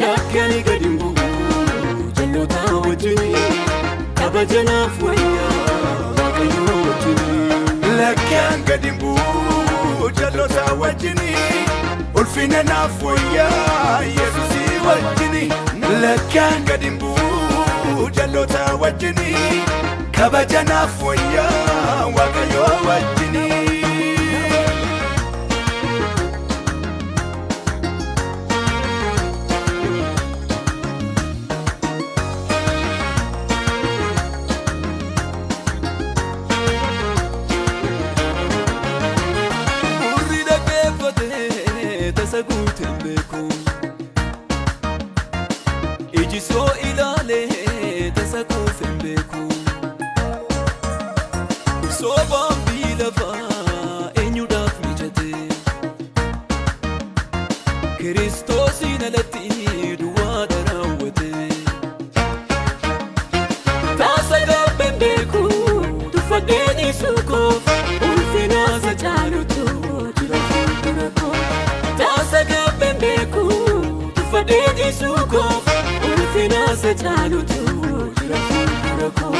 lakkani gadimbu jallota wajjini kabajanaaf wayyaa waaqayyo wajjini lakkan gadimbu jallota wajjini ulfina naaf wayyaa Yesusi wajjini lakkan gadimbu jallota wajjini kabajanaaf wayyaa waaqayyo wajjini Ijiso ilale tasakuuf beeku Sobaan bilafa eenyuudhaaf mijate Kiristoosin alatti duwwaadha raawwate Taasa gabbeen beeku tuffadhee dhiisuu koof ulfinaasa caalutu jira fuuldura koo Taasa gabbeen beeku tuffadhee dhiisuu koof ulfinaasa caalutu jira fuuldura koo